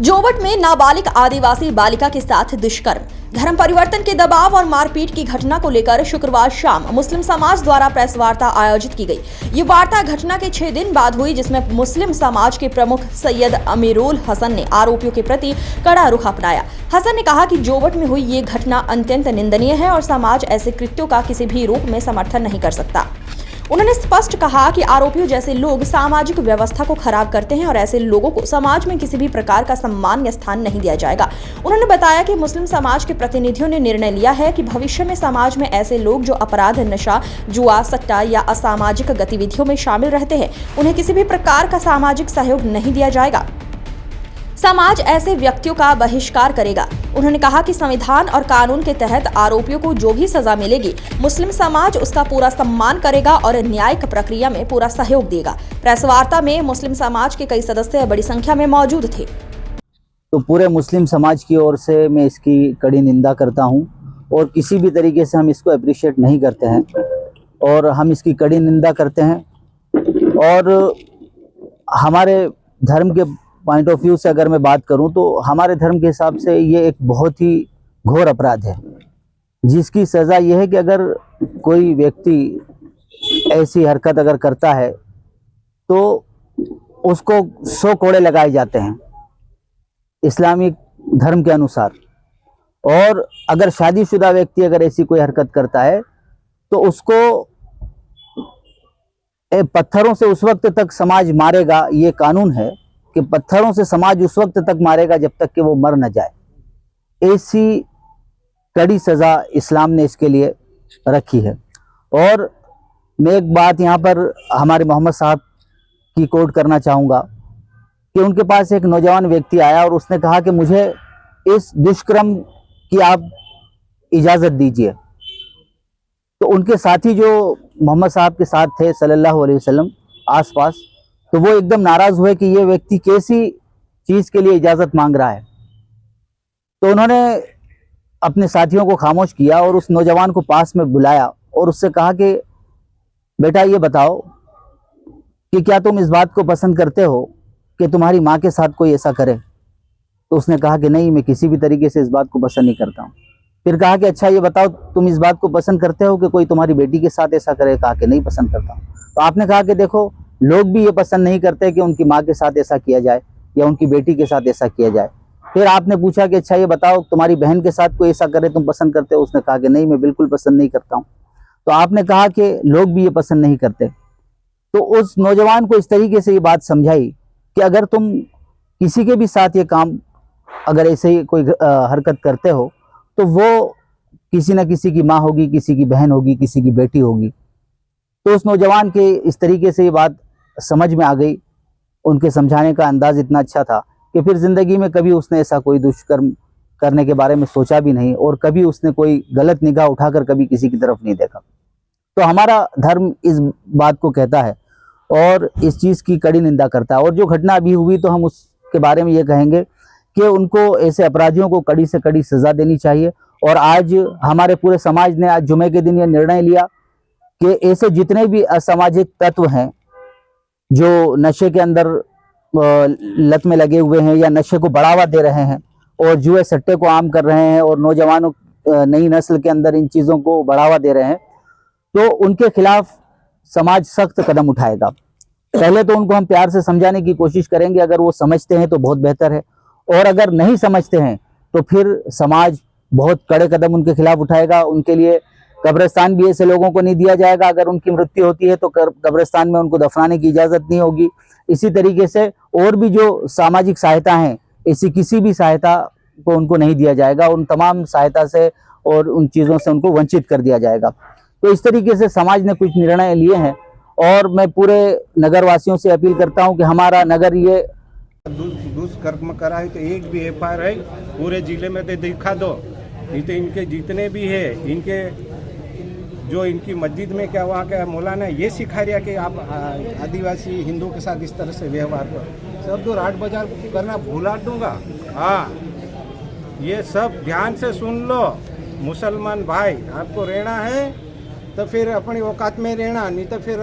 जोबट में नाबालिग आदिवासी बालिका के साथ दुष्कर्म, धर्म परिवर्तन के दबाव और मारपीट की घटना को लेकर शुक्रवार शाम मुस्लिम समाज द्वारा प्रेस वार्ता आयोजित की गई। ये वार्ता घटना के 6 दिन बाद हुई, जिसमें मुस्लिम समाज के प्रमुख सैयद अमीरुल हसन ने आरोपियों के प्रति कड़ा रुख अपनाया। हसन ने कहा कि जोबट में हुई ये घटना अत्यंत निंदनीय है और समाज ऐसे कृत्यों का किसी भी रूप में समर्थन नहीं कर सकता। उन्होंने स्पष्ट कहा कि आरोपियों जैसे लोग सामाजिक व्यवस्था को खराब करते हैं और ऐसे लोगों को समाज में किसी भी प्रकार का सम्मान या स्थान नहीं दिया जाएगा। उन्होंने बताया कि मुस्लिम समाज के प्रतिनिधियों ने निर्णय लिया है कि भविष्य में समाज में ऐसे लोग जो अपराध, नशा, जुआ, सट्टा या असामाजिक गतिविधियों में शामिल रहते हैं, उन्हें किसी भी प्रकार का सामाजिक सहयोग नहीं दिया जाएगा। समाज ऐसे व्यक्तियों का बहिष्कार करेगा। उन्होंने कहा कि संविधान और कानून के तहत आरोपियों को जो भी सजा मिलेगी, मुस्लिम समाज उसका पूरा सम्मान करेगा और न्यायिक प्रक्रिया में पूरा सहयोग देगा। प्रेस वार्ता में मुस्लिम समाज के कई सदस्य बड़ी संख्या में मौजूद थे। तो पूरे मुस्लिम समाज की ओर से मैं इसकी कड़ी निंदा करता हूं और किसी भी तरीके से हम इसको अप्रिशिएट नहीं करते हैं और हम इसकी कड़ी निंदा करते हैं। और हमारे धर्म के पॉइंट ऑफ व्यू से अगर मैं बात करूं तो हमारे धर्म के हिसाब से ये एक बहुत ही घोर अपराध है, जिसकी सज़ा ये है कि अगर कोई व्यक्ति ऐसी हरकत अगर करता है तो उसको 100 कोड़े लगाए जाते हैं इस्लामिक धर्म के अनुसार। और अगर शादीशुदा व्यक्ति अगर ऐसी कोई हरकत करता है तो उसको पत्थरों से उस वक्त तक समाज मारेगा। ये कानून है कि पत्थरों से समाज उस वक्त तक मारेगा जब तक कि वो मर न जाए। ऐसी कड़ी सज़ा इस्लाम ने इसके लिए रखी है। और मैं एक बात यहाँ पर हमारे मोहम्मद साहब की कोट करना चाहूँगा कि उनके पास एक नौजवान व्यक्ति आया और उसने कहा कि मुझे इस दुष्कर्म की आप इजाज़त दीजिए। तो उनके साथी जो मोहम्मद साहब के साथ थे सल्लल्लाहु अलैहि वसल्लम आसपास, तो वो एकदम नाराज़ हुए कि ये व्यक्ति कैसी चीज़ के लिए इजाज़त मांग रहा है। तो उन्होंने अपने साथियों को खामोश किया और उस नौजवान को पास में बुलाया और उससे कहा कि बेटा ये बताओ कि क्या तुम इस बात को पसंद करते हो कि तुम्हारी माँ के साथ कोई ऐसा करे। तो उसने कहा कि नहीं, मैं किसी भी तरीके से इस बात को पसंद नहीं करता हूँ। फिर कहा कि अच्छा ये बताओ तुम इस बात को पसंद करते हो कि कोई तुम्हारी बेटी के साथ ऐसा करे। कहा कि नहीं, पसंद करता हूँ। तो आपने कहा कि देखो, लोग भी ये पसंद नहीं करते कि उनकी माँ के साथ ऐसा किया जाए या उनकी बेटी के साथ ऐसा किया जाए। फिर आपने पूछा कि अच्छा ये बताओ तुम्हारी बहन के साथ कोई ऐसा करे तुम पसंद करते हो। उसने कहा कि नहीं, मैं बिल्कुल पसंद नहीं करता हूँ। तो आपने कहा कि लोग भी ये पसंद नहीं करते। तो उस नौजवान को इस तरीके से ये बात समझाई कि अगर तुम किसी के भी साथ ये काम अगर ऐसे ही कोई हरकत करते हो तो वो किसी न किसी की माँ होगी, किसी की बहन होगी, किसी की बेटी होगी। तो उस नौजवान के इस तरीके से ये बात समझ में आ गई। उनके समझाने का अंदाज इतना अच्छा था कि फिर ज़िंदगी में कभी उसने ऐसा कोई दुष्कर्म करने के बारे में सोचा भी नहीं और कभी उसने कोई गलत निगाह उठाकर कभी किसी की तरफ नहीं देखा। तो हमारा धर्म इस बात को कहता है और इस चीज़ की कड़ी निंदा करता है। और जो घटना अभी हुई तो हम उसके बारे में ये कहेंगे कि उनको ऐसे अपराधियों को कड़ी से कड़ी सज़ा देनी चाहिए। और आज हमारे पूरे समाज ने आज जुमे के दिन ये निर्णय लिया कि ऐसे जितने भी असामाजिक तत्व हैं जो नशे के अंदर लत में लगे हुए हैं या नशे को बढ़ावा दे रहे हैं और जुए सट्टे को आम कर रहे हैं और नौजवानों नई नस्ल के अंदर इन चीज़ों को बढ़ावा दे रहे हैं, तो उनके खिलाफ समाज सख्त कदम उठाएगा। पहले तो उनको हम प्यार से समझाने की कोशिश करेंगे। अगर वो समझते हैं तो बहुत बेहतर है, और अगर नहीं समझते हैं तो फिर समाज बहुत कड़े कदम उनके खिलाफ उठाएगा। उनके लिए कब्रिस्तान भी ऐसे लोगों को नहीं दिया जाएगा। अगर उनकी मृत्यु होती है तो कब्रिस्तान में उनको दफनाने की इजाज़त नहीं होगी। इसी तरीके से और भी जो सामाजिक सहायता हैं, ऐसी किसी भी सहायता को उनको नहीं दिया जाएगा। उन तमाम सहायता से और उन चीज़ों से उनको वंचित कर दिया जाएगा। तो इस तरीके से समाज ने कुछ निर्णय लिए हैं और मैं पूरे नगर वासियों से अपील करता हूं कि हमारा नगर ये दुष्कर्म करा है तो एक भी एफआईआर है पूरे जिले में तो दिखा दो। नहीं तो इनके जितने भी है, इनके जो इनकी मस्जिद में क्या वहाँ का मौलाना ये सिखा रहा कि आप आदिवासी हिंदू के साथ इस तरह से व्यवहार करो। सब तो राट बाजार करना भुला दूंगा। हाँ, ये सब ध्यान से सुन लो मुसलमान भाई, आपको रहना है तो फिर अपनी औकात में रहना, नहीं तो फिर